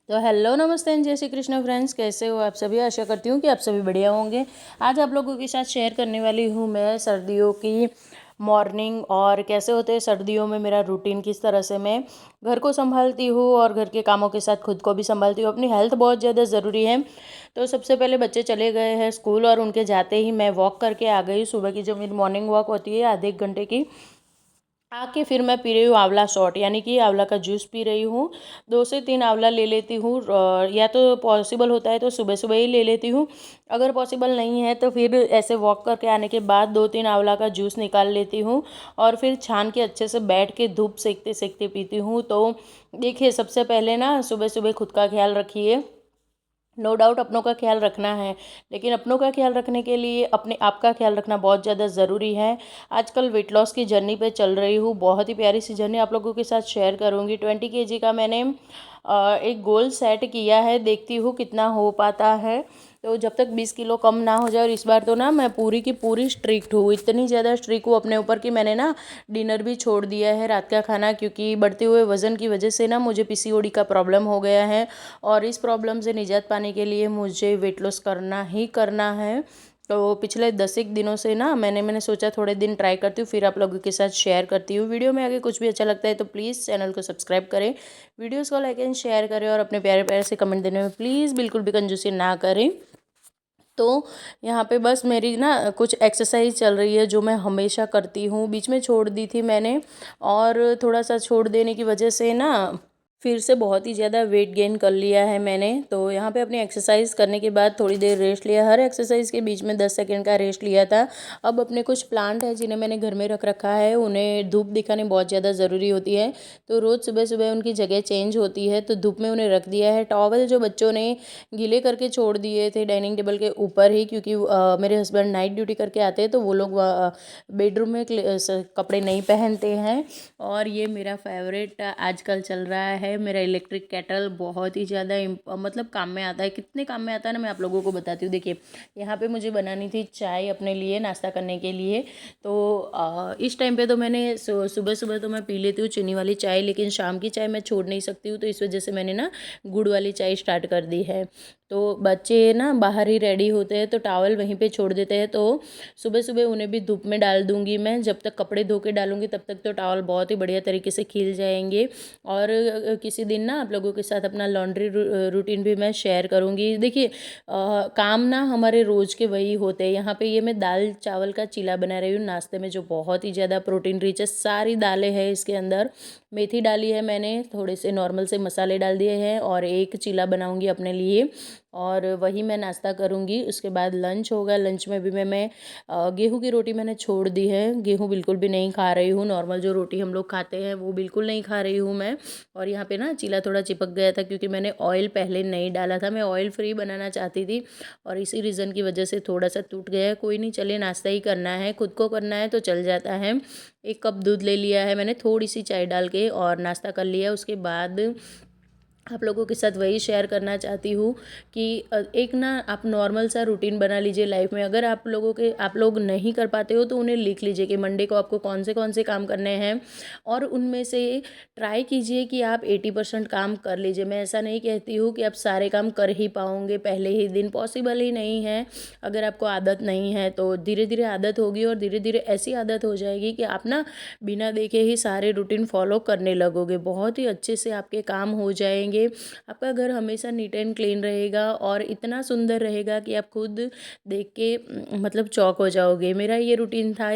तो हेलो नमस्ते एंड जय श्री कृष्ण फ्रेंड्स, कैसे हो आप सभी। आशा करती हूँ कि आप सभी बढ़िया होंगे। आज आप लोगों के साथ शेयर करने वाली हूँ मैं सर्दियों की मॉर्निंग और कैसे होते हैं सर्दियों में मेरा रूटीन, किस तरह से मैं घर को संभालती हूँ और घर के कामों के साथ खुद को भी संभालती हूँ। अपनी हेल्थ बहुत ज़्यादा ज़रूरी है। तो सबसे पहले बच्चे चले गए हैं स्कूल और उनके जाते ही मैं वॉक करके आ गई। सुबह की जो मेरी मॉर्निंग वॉक होती है आधे एक घंटे की, आके फिर मैं पी रही हूँ आंवला शॉट, यानी कि आंवला का जूस पी रही हूँ। 2 से 3 आंवला ले लेती हूँ, या तो पॉसिबल होता है तो सुबह सुबह ही ले लेती हूँ। अगर पॉसिबल नहीं है तो फिर ऐसे वॉक करके आने के बाद 2-3 आंवला का जूस निकाल लेती हूँ और फिर छान के अच्छे से बैठ के धूप सेकते सेकते पीती हूँ। तो देखिए, सबसे पहले ना सुबह सुबह खुद का ख्याल रखिए। नो डाउट अपनों का ख्याल रखना है, लेकिन अपनों का ख्याल रखने के लिए अपने आप का ख्याल रखना बहुत ज़्यादा ज़रूरी है। आजकल वेट लॉस की जर्नी पे चल रही हूँ, बहुत ही प्यारी सी जर्नी आप लोगों के साथ शेयर करूँगी। 20 kg का मैंने एक गोल सेट किया है, देखती हूँ कितना हो पाता है। तो जब तक 20 किलो कम ना हो जाए, और इस बार तो ना मैं पूरी की पूरी स्ट्रिक्ट हूँ, इतनी ज़्यादा स्ट्रिक्ट हूँ अपने ऊपर कि मैंने ना डिनर भी छोड़ दिया है, रात का खाना, क्योंकि बढ़ते हुए वज़न की वजह से ना मुझे पीसीओडी का प्रॉब्लम हो गया है और इस प्रॉब्लम से निजात पाने के लिए मुझे वेट लॉस करना ही करना है। तो पिछले 10 एक दिनों से ना मैंने सोचा थोड़े दिन ट्राई करती हूँ, फिर आप लोगों के साथ शेयर करती हूँ। वीडियो में आगे कुछ भी अच्छा लगता है तो प्लीज़ चैनल को सब्सक्राइब करें, वीडियोस को लाइक एंड शेयर करें और अपने प्यारे प्यारे से कमेंट देने में प्लीज़ बिल्कुल भी कंजूसी ना करें। तो यहाँ पे बस मेरी ना कुछ एक्सरसाइज चल रही है जो मैं हमेशा करती हूँ, बीच में छोड़ दी थी मैंने, और थोड़ा सा छोड़ देने की वजह से ना फिर से बहुत ही ज़्यादा वेट गेन कर लिया है मैंने। तो यहाँ पे अपनी एक्सरसाइज करने के बाद थोड़ी देर रेस्ट लिया, हर एक्सरसाइज के बीच में 10 सेकंड का रेस्ट लिया था। अब अपने कुछ प्लांट है जिन्हें मैंने घर में रख रखा है, उन्हें धूप दिखानी बहुत ज़्यादा ज़रूरी होती है। तो रोज़ सुबह सुबह उनकी जगह चेंज होती है, तो धूप में उन्हें रख दिया है। टॉवल जो बच्चों ने गीले करके छोड़ दिए थे डाइनिंग टेबल के ऊपर ही, क्योंकि मेरे हस्बैंड नाइट ड्यूटी करके आते हैं तो वो लोग बेडरूम में कपड़े नहीं पहनते हैं। और ये मेरा फेवरेट आजकल चल रहा है, मेरा इलेक्ट्रिक केटल, बहुत ही ज़्यादा मतलब काम में आता है। कितने काम में आता है ना, मैं आप लोगों को बताती हूँ। देखिए, यहाँ पे मुझे बनानी थी चाय अपने लिए नाश्ता करने के लिए। तो इस टाइम पे तो मैंने सुबह सुबह तो मैं पी लेती हूँ चीनी वाली चाय, लेकिन शाम की चाय मैं छोड़ नहीं सकती हूँ, तो इस वजह से मैंने ना गुड़ वाली चाय स्टार्ट कर दी है। तो बच्चे ना बाहर ही रेडी होते हैं तो टॉवल वहीं पे छोड़ देते हैं, तो सुबह सुबह उन्हें भी धूप में डाल दूंगी मैं। जब तक कपड़े धो के डालूंगी तब तक तो टॉवल बहुत ही बढ़िया तरीके से खिल जाएंगे। और किसी दिन ना आप लोगों के साथ अपना लॉन्ड्री रूटीन भी मैं शेयर करूंगी। देखिए, काम ना हमारे रोज़ के वही होते हैं। यहाँ पे ये मैं दाल चावल का चीला बना रही हूँ नाश्ते में, जो बहुत ही ज़्यादा प्रोटीन रिच है। सारी दालें हैं इसके अंदर, मेथी डाली है मैंने, थोड़े से नॉर्मल से मसाले डाल दिए हैं, और एक चीला बनाऊंगी अपने लिए और वही मैं नाश्ता करूंगी। उसके बाद लंच होगा, लंच में भी मैं गेहूं की रोटी मैंने छोड़ दी है, गेहूं बिल्कुल भी नहीं खा रही हूँ। नॉर्मल जो रोटी हम लोग खाते हैं वो बिल्कुल नहीं खा रही हूँ मैं। और यहाँ पे ना चीला थोड़ा चिपक गया था क्योंकि मैंने ऑयल पहले नहीं डाला था, मैं ऑयल फ्री बनाना चाहती थी और इसी रीज़न की वजह से थोड़ा सा टूट गया है। कोई नहीं, चलिए, नाश्ता ही करना है, खुद को करना है तो चल जाता है। 1 कप दूध ले लिया है मैंने, थोड़ी सी चाय डाल के, और नाश्ता कर लिया। उसके बाद आप लोगों के साथ वही शेयर करना चाहती हूँ कि एक ना आप नॉर्मल सा रूटीन बना लीजिए लाइफ में। अगर आप लोग नहीं कर पाते हो तो उन्हें लिख लीजिए कि मंडे को आपको कौन से काम करने हैं, और उनमें से ट्राई कीजिए कि आप 80% काम कर लीजिए। मैं ऐसा नहीं कहती हूँ कि आप सारे काम कर ही पाओगे पहले ही दिन, पॉसिबल ही नहीं है। अगर आपको आदत नहीं है तो धीरे धीरे आदत होगी, और धीरे धीरे ऐसी आदत हो जाएगी कि आप ना बिना देखे ही सारे रूटीन फॉलो करने लगोगे, बहुत ही अच्छे से आपके काम हो जाएंगे। आपका घर हमेशा नीट एंड क्लीन रहेगा और इतना सुंदर रहेगा कि आप खुद देख के मतलब चौक हो जाओगे। मेरा ये रूटीन था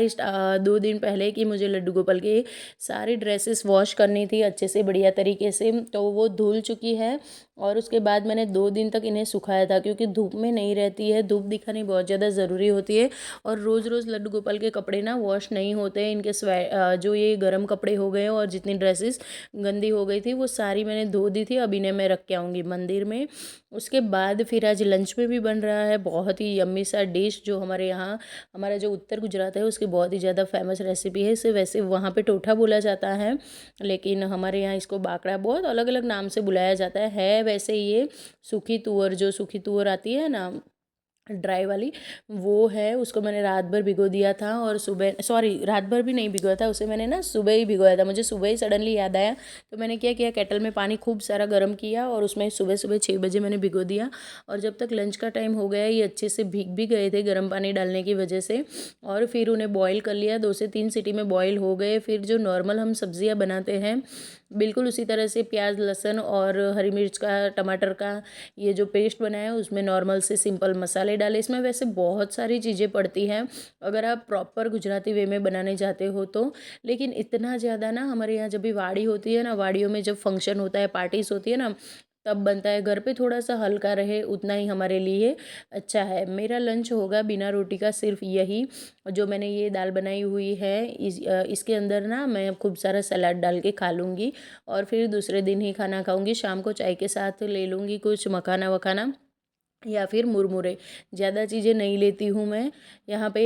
2 दिन पहले कि मुझे लड्डू गोपाल के सारी ड्रेसेस वॉश करनी थी अच्छे से बढ़िया तरीके से, तो वो धुल चुकी है। और उसके बाद मैंने 2 दिन तक इन्हें सुखाया था, क्योंकि धूप में नहीं रहती है, धूप दिखानी बहुत ज़्यादा ज़रूरी होती है। और रोज़ रोज़ लड्डू गोपाल के कपड़े ना वॉश नहीं होते हैं, इनके जो ये गर्म कपड़े हो गए और जितनी ड्रेसेस गंदी हो गई थी वो सारी मैंने धो दी थी। अब इन्हें मैं रख के आऊँगी मंदिर में। उसके बाद फिर आज लंच में भी बन रहा है बहुत ही यम्मी सा डिश, जो हमारे यहाँ, हमारा जो उत्तर गुजरात है उसकी बहुत ही ज़्यादा फेमस रेसिपी है। इसे वैसे वहाँ पे टोठा बोला जाता है, लेकिन हमारे यहाँ इसको बाकड़ा, बहुत अलग अलग नाम से बुलाया जाता है। वैसे ये सूखी तुअर, जो सूखी तुअर आती है ना, ड्राई वाली, वो है, उसको मैंने रात भर भिगो दिया था और सुबह, सॉरी रात भर भी नहीं भिगोया था उसे मैंने ना, सुबह ही भिगोया था। मुझे सुबह ही सडनली याद आया, तो मैंने क्या किया, केटल में पानी खूब सारा गर्म किया और उसमें सुबह सुबह 6 बजे मैंने भिगो दिया। और जब तक लंच का टाइम हो गया ये अच्छे से भीग भी गए थे गर्म पानी डालने की वजह से। और फिर उन्हें बॉईल कर लिया, 2 से 3 सीटी में बॉईल हो गए। फिर जो नॉर्मल हम सब्जियां बनाते हैं बिल्कुल उसी तरह से प्याज लहसुन और हरी मिर्च का, टमाटर का ये जो पेस्ट बनाया है उसमें नॉर्मल से सिंपल मसाले डाले। इसमें वैसे बहुत सारी चीज़ें पड़ती हैं अगर आप प्रॉपर गुजराती वे में बनाने जाते हो तो, लेकिन इतना ज़्यादा ना हमारे यहाँ जब भी वाड़ी होती है ना, वाड़ियों में जब फंक्शन होता है, पार्टीज होती है ना, तब बनता है। घर पे थोड़ा सा हल्का रहे उतना ही हमारे लिए अच्छा है। मेरा लंच होगा बिना रोटी का सिर्फ यही, जो मैंने ये दाल बनाई हुई है इसके अंदर ना मैं खूब सारा सलाद डाल के खा लूँगी और फिर दूसरे दिन ही खाना खाऊंगी। शाम को चाय के साथ ले लूँगी कुछ मखाना वखाना या फिर मुरमुरे, ज़्यादा चीज़ें नहीं लेती हूँ मैं। यहाँ पे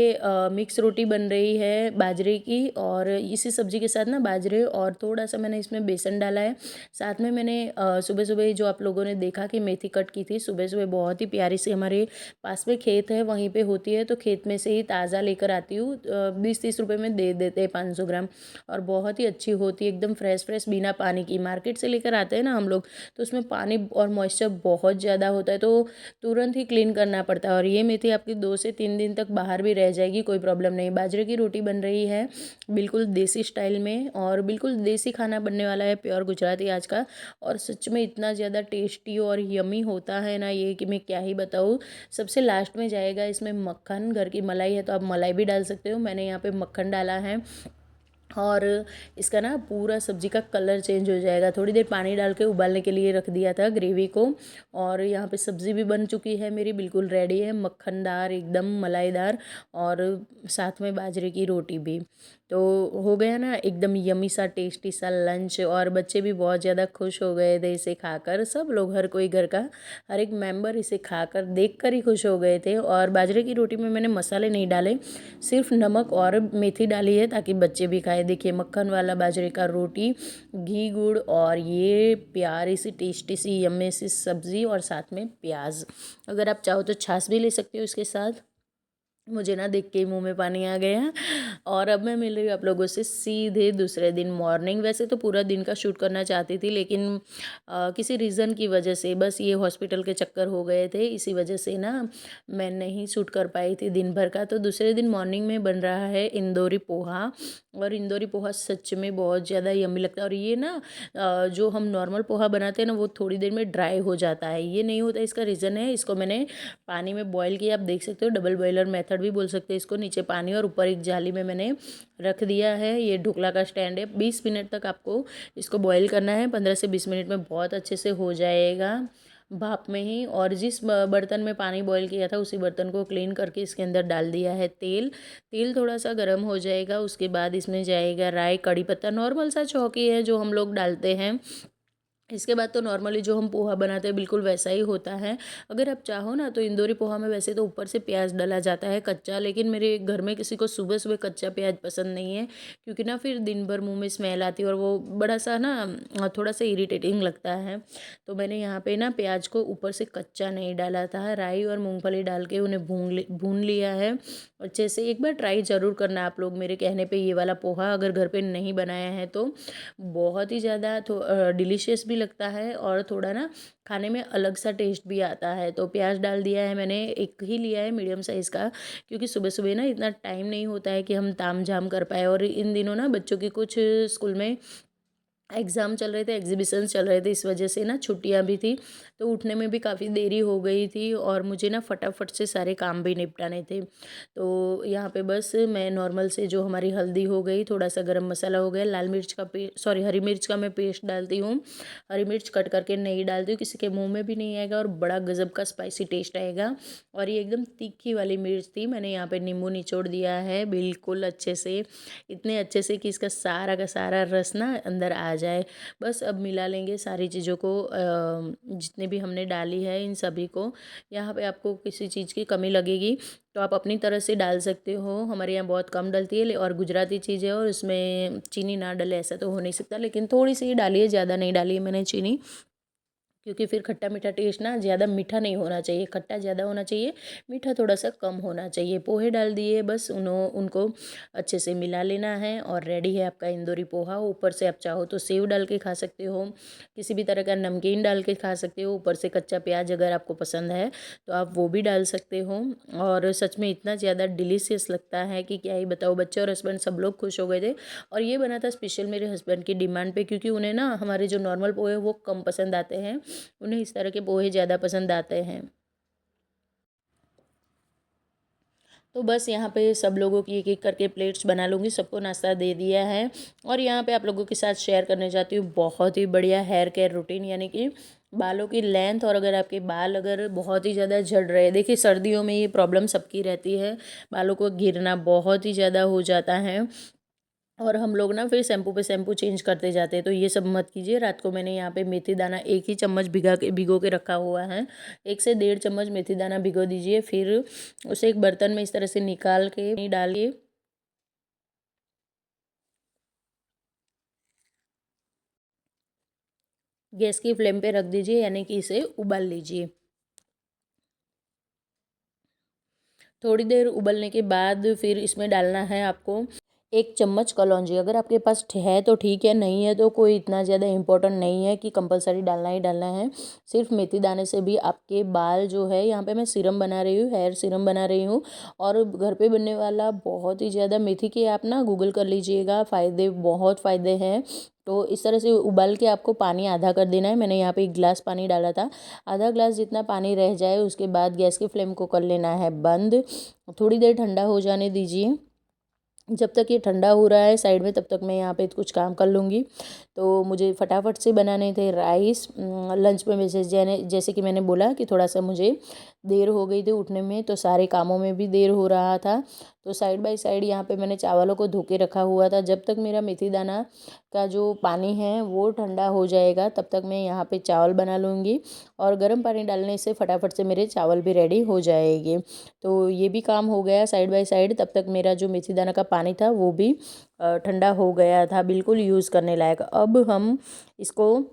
मिक्स रोटी बन रही है बाजरे की, और इसी सब्ज़ी के साथ ना बाजरे और थोड़ा सा मैंने इसमें बेसन डाला है। साथ में मैंने सुबह सुबह ही जो आप लोगों ने देखा कि मेथी कट की थी सुबह सुबह, बहुत ही प्यारी सी, हमारे पास में खेत है वहीं पे होती है, तो खेत में से ही ताज़ा लेकर आती हूँ। 20-30 रुपये में दे देते हैं 500 ग्राम, और बहुत ही अच्छी होती है एकदम फ्रेश फ्रेश बिना पानी की। मार्केट से लेकर आते हैं ना हम लोग, तो उसमें पानी और मॉइस्चर बहुत ज़्यादा होता है, तो तुरंत ही क्लीन करना पड़ता है। और ये मेथी आपकी 2 से 3 दिन तक बाहर भी रह जाएगी, कोई प्रॉब्लम नहीं। बाजरे की रोटी बन रही है बिल्कुल देसी स्टाइल में, और बिल्कुल देसी खाना बनने वाला है, प्योर गुजराती आज का। और सच में इतना ज़्यादा टेस्टी और यमी होता है ना ये, कि मैं क्या ही बताऊँ। सबसे लास्ट में जाएगा इसमें मक्खन, घर की मलाई है तो आप मलाई भी डाल सकते हो, मैंने यहाँ पे मक्खन डाला है। और इसका ना पूरा सब्जी का कलर चेंज हो जाएगा। थोड़ी देर पानी डाल के उबालने के लिए रख दिया था ग्रेवी को। और यहाँ पे सब्ज़ी भी बन चुकी है मेरी, बिल्कुल रेडी है, मक्खनदार एकदम मलाईदार, और साथ में बाजरे की रोटी भी। तो हो गया ना एकदम यमी सा टेस्टी सा लंच। और बच्चे भी बहुत ज़्यादा खुश हो गए थे इसे खाकर, सब लोग, हर कोई घर का हर एक मेंबर इसे खाकर देख कर ही खुश हो गए थे। और बाजरे की रोटी में मैंने मसाले नहीं डाले, सिर्फ नमक और मेथी डाली है ताकि बच्चे भी खाए। देखिए मक्खन वाला बाजरे का रोटी, घी गुड़ और ये प्यारी सी टेस्टी सी यम्मी सी सब्ज़ी, और साथ में प्याज। अगर आप चाहो तो छाछ भी ले सकते हो इसके साथ। मुझे ना देख के ही मुंह में पानी आ गया। और अब मैं मिल रही हूँ आप लोगों से सीधे दूसरे दिन मॉर्निंग। वैसे तो पूरा दिन का शूट करना चाहती थी, लेकिन किसी रीज़न की वजह से, बस ये हॉस्पिटल के चक्कर हो गए थे, इसी वजह से ना मैं नहीं शूट कर पाई थी दिन भर का। तो दूसरे दिन मॉर्निंग में बन रहा है इंदौरी पोहा, और इंदौरी पोहा सच में बहुत ज़्यादा यम्मी लगता है। और ये ना जो हम नॉर्मल पोहा बनाते हैं ना, वो थोड़ी देर में ड्राई हो जाता है, ये नहीं होता। इसका रीज़न है, इसको मैंने पानी में बॉईल किया, आप देख सकते हो, डबल बॉयलर मेथड भी बोल सकते हैं इसको। नीचे पानी और ऊपर एक जाली में मैंने रख दिया है, ये ढोकला का स्टैंड है। 20 मिनट तक आपको इसको बॉईल करना है, 15 से 20 मिनट में बहुत अच्छे से हो जाएगा भाप में ही। और जिस बर्तन में पानी बॉईल किया था उसी बर्तन को क्लीन करके इसके अंदर डाल दिया है तेल। तेल थोड़ा सा गर्म हो जाएगा, उसके बाद इसमें जाएगा राई, कड़ी पत्ता, नॉर्मल सा चौकी है जो हम लोग डालते हैं। इसके बाद तो नॉर्मली जो हम पोहा बनाते हैं बिल्कुल वैसा ही होता है। अगर आप चाहो ना तो इंदौरी पोहा में वैसे तो ऊपर से प्याज डाला जाता है कच्चा, लेकिन मेरे घर में किसी को सुबह सुबह कच्चा प्याज पसंद नहीं है, क्योंकि ना फिर दिन भर मुंह में स्मेल आती है और वो बड़ा सा ना थोड़ा सा इरिटेटिंग लगता है। तो मैंने यहाँ पे ना प्याज को ऊपर से कच्चा नहीं डाला था, राई और मूँगफली डाल के उन्हें भून लिया है अच्छे से। एक बार ट्राई ज़रूर करना आप लोग मेरे कहने पे ये वाला पोहा, अगर घर पे नहीं बनाया है तो। बहुत ही ज़्यादा डिलीशियस भी लगता है, और थोड़ा ना खाने में अलग सा टेस्ट भी आता है। तो प्याज डाल दिया है मैंने, एक ही लिया है मीडियम साइज़ का, क्योंकि सुबह सुबह ना इतना टाइम नहीं होता है कि हम ताम झाम कर पाए। और इन दिनों ना बच्चों की कुछ स्कूल में एग्ज़ाम चल रहे थे, एग्जीबिशंस चल रहे थे, इस वजह से ना छुट्टियां भी थी, तो उठने में भी काफ़ी देरी हो गई थी, और मुझे ना फटाफट से सारे काम भी निपटाने थे। तो यहाँ पे बस मैं नॉर्मल से जो हमारी हल्दी हो गई, थोड़ा सा गरम मसाला हो गया, लाल मिर्च का सॉरी हरी मिर्च का मैं पेस्ट डालती हूँ। हरी मिर्च कट करके नहीं डालती हूँ, किसी के मुँह में भी नहीं आएगा, और बड़ा गज़ब का स्पाइसी टेस्ट आएगा। और ये एकदम तीखी वाली मिर्च थी, मैंने यहाँ पर नींबू निचोड़ दिया है बिल्कुल अच्छे से, इतने अच्छे से कि इसका सारा का सारा रस ना अंदर आ जाए। बस अब मिला लेंगे सारी चीज़ों को, जितने भी हमने डाली है इन सभी को। यहाँ पे आपको किसी चीज़ की कमी लगेगी तो आप अपनी तरह से डाल सकते हो, हमारे यहाँ बहुत कम डलती है, और गुजराती चीज़ है और उसमें चीनी ना डले ऐसा तो हो नहीं सकता, लेकिन थोड़ी सी ही डाली है, ज़्यादा नहीं डाली है मैंने चीनी, क्योंकि फिर खट्टा मीठा टेस्ट ना ज़्यादा मीठा नहीं होना चाहिए, खट्टा ज़्यादा होना चाहिए, मीठा थोड़ा सा कम होना चाहिए। पोहे डाल दिए, बस उनको अच्छे से मिला लेना है और रेडी है आपका इंदौरी पोहा। ऊपर से आप चाहो तो सेव डाल के खा सकते हो, किसी भी तरह का नमकीन डाल के खा सकते हो, ऊपर से कच्चा प्याज अगर आपको पसंद है तो आप वो भी डाल सकते हो। और सच में इतना ज़्यादा डिलीशियस लगता है कि क्या ही बताओ, बच्चे और हस्बैंड सब लोग खुश हो गए थे। और ये बना था स्पेशल मेरे हस्बैंड की डिमांड पे, क्योंकि उन्हें ना हमारे जो नॉर्मल पोहे वो कम पसंद आते हैं, उन्हें इस तरह के पोहे ज़्यादा पसंद आते हैं। तो बस यहाँ पे सब लोगों की एक एक करके प्लेट्स बना लूँगी, सबको नाश्ता दे दिया है। और यहाँ पे आप लोगों के साथ शेयर करने जाती हूँ बहुत ही बढ़िया हेयर केयर रूटीन, यानी कि बालों की लेंथ। और अगर आपके बाल अगर बहुत ही ज़्यादा झड़ रहे हैं, देखिए सर्दियों में ये प्रॉब्लम सबकी रहती है, बालों को गिरना बहुत ही ज़्यादा हो जाता है और हम लोग ना फिर शैम्पू पे शैम्पू चेंज करते जाते हैं। तो ये सब मत कीजिए। रात को मैंने यहाँ पे मेथी दाना 1 ही चम्मच भिगो के रखा हुआ है, 1 से 1.5 चम्मच मेथी दाना भिगो दीजिए। फिर उसे एक बर्तन में इस तरह से निकाल के डालिए, गैस की फ्लेम पे रख दीजिए, यानी कि इसे उबाल लीजिए। थोड़ी देर उबलने के बाद फिर इसमें डालना है आपको 1 चम्मच कलौंजी। अगर आपके पास है तो ठीक है, नहीं है तो कोई इतना ज़्यादा इम्पोर्टेंट नहीं है कि कंपलसरी डालना ही डालना है। सिर्फ मेथी दाने से भी आपके बाल जो है, यहाँ पे मैं सीरम बना रही हूँ, हेयर सीरम बना रही हूँ। और घर पे बनने वाला बहुत ही ज़्यादा, मेथी के आप ना गूगल कर लीजिएगा, फ़ायदे बहुत फ़ायदे हैं। तो इस तरह से उबाल के आपको पानी आधा कर देना है। मैंने यहाँ पे 1 गिलास पानी डाला था, आधा गिलास जितना पानी रह जाए उसके बाद गैस की फ्लेम को कर लेना है बंद। थोड़ी देर ठंडा हो जाने दीजिए। जब तक ये ठंडा हो रहा है साइड में, तब तक मैं यहाँ पे कुछ काम कर लूँगी। तो मुझे फटाफट से बनाने थे राइस लंच में। जैसे कि मैंने बोला कि थोड़ा सा मुझे देर हो गई थी उठने में, तो सारे कामों में भी देर हो रहा था। तो साइड बाय साइड यहाँ पे मैंने चावलों को धो के रखा हुआ था। जब तक मेरा मेथी दाना का जो पानी है वो ठंडा हो जाएगा, तब तक मैं यहाँ पे चावल बना लूँगी। और गर्म पानी डालने से फटाफट से मेरे चावल भी रेडी हो जाएंगे। तो ये भी काम हो गया साइड बाय साइड। तब तक मेरा जो मेथी दाना का पानी था वो भी ठंडा हो गया था, बिल्कुल यूज़ करने लायक। अब हम इसको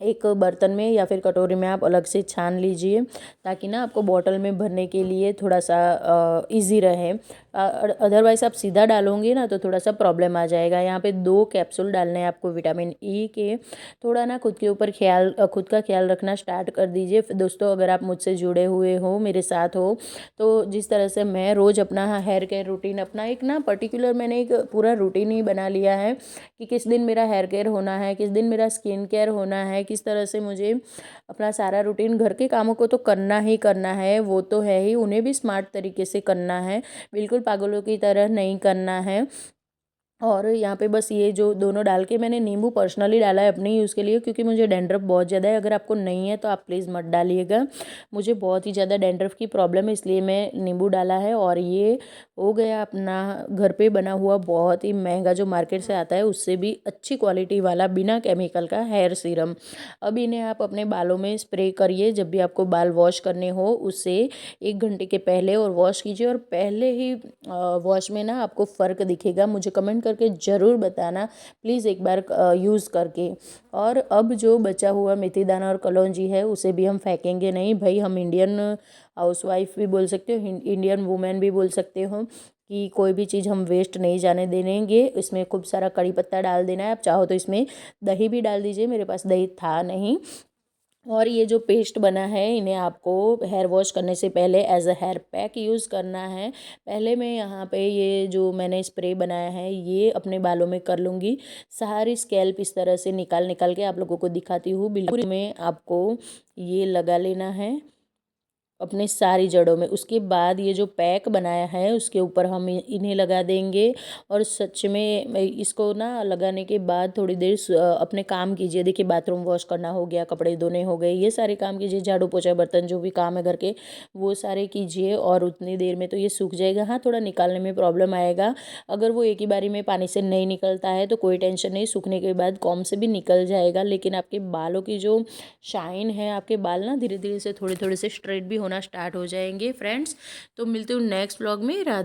एक बर्तन में या फिर कटोरी में आप अलग से छान लीजिए, ताकि ना आपको बॉटल में भरने के लिए थोड़ा सा इजी रहे। अदरवाइज़ आप सीधा डालोगे ना तो थोड़ा सा प्रॉब्लम आ जाएगा। यहाँ पे 2 कैप्सूल डालने हैं आपको विटामिन ई के। थोड़ा ना खुद के ऊपर खुद का ख्याल रखना स्टार्ट कर दीजिए दोस्तों। अगर आप मुझसे जुड़े हुए हो, मेरे साथ हो, तो जिस तरह से मैं रोज़ अपना हेयर केयर रूटीन, अपना एक ना पर्टिकुलर मैंने एक पूरा रूटीन ही बना लिया है कि किस दिन मेरा हेयर केयर होना है, किस दिन मेरा स्किन केयर होना है, किस तरह से मुझे अपना सारा रूटीन। घर के कामों को तो करना ही करना है, वो तो है ही, उन्हें भी स्मार्ट तरीके से करना है, बिल्कुल पागलों की तरह नहीं करना है। और यहाँ पे बस ये जो दोनों डाल के, मैंने नींबू पर्सनली डाला है अपने यूज़ के लिए, क्योंकि मुझे डैंड्रफ बहुत ज़्यादा है। अगर आपको नहीं है तो आप प्लीज़ मत डालिएगा, मुझे बहुत ही ज़्यादा डैंड्रफ की प्रॉब्लम है, इसलिए मैं नींबू डाला है। और ये हो गया अपना घर पे बना हुआ, बहुत ही महंगा जो मार्केट से आता है उससे भी अच्छी क्वालिटी वाला बिना केमिकल का हेयर सीरम। अब इन्हें आप अपने बालों में स्प्रे करिए जब भी आपको बाल वॉश करने हो, उससे 1 घंटे के पहले और वॉश कीजिए। और पहले ही वॉश में ना आपको फ़र्क दिखेगा, मुझे कमेंट करके ज़रूर बताना प्लीज़ एक बार यूज़ करके। और अब जो बचा हुआ मेथी दाना और कलौंजी है उसे भी हम फेंकेंगे नहीं भाई। हम इंडियन हाउसवाइफ भी बोल सकते हो, इंडियन वुमेन भी बोल सकते हो, कि कोई भी चीज़ हम वेस्ट नहीं जाने देंगे। इसमें खूब सारा कड़ी पत्ता डाल देना है, आप चाहो तो इसमें दही भी डाल दीजिए, मेरे पास दही था नहीं। और ये जो पेस्ट बना है इन्हें आपको हेयर वॉश करने से पहले as a hair pack use करना है। पहले मैं यहाँ पे ये जो मैंने स्प्रे बनाया है ये अपने बालों में कर लूँगी। सारी स्कैल्प इस तरह से निकाल निकाल के आप लोगों को दिखाती हूँ। बिल्कुल में आपको ये लगा लेना है अपने सारी जड़ों में। उसके बाद ये जो पैक बनाया है उसके ऊपर हम इन्हें लगा देंगे। और सच में इसको ना लगाने के बाद थोड़ी देर अपने काम कीजिए। देखिए बाथरूम वॉश करना हो गया, कपड़े धोने हो गए, ये सारे काम कीजिए, झाड़ू पोछा बर्तन जो भी काम है घर के वो सारे कीजिए। और उतनी देर में तो ये सूख जाएगा। हाँ, थोड़ा निकालने में प्रॉब्लम आएगा, अगर वो एक ही बारी में पानी से नहीं निकलता है तो कोई टेंशन नहीं, सूखने के बाद कॉम्ब से भी निकल जाएगा। लेकिन आपके बालों की जो शाइन है, आपके बाल ना धीरे धीरे से थोड़े थोड़े से स्ट्रेट भी होना स्टार्ट हो जाएंगे फ्रेंड्स। तो मिलते हूँ नेक्स्ट व्लॉग में। राधे।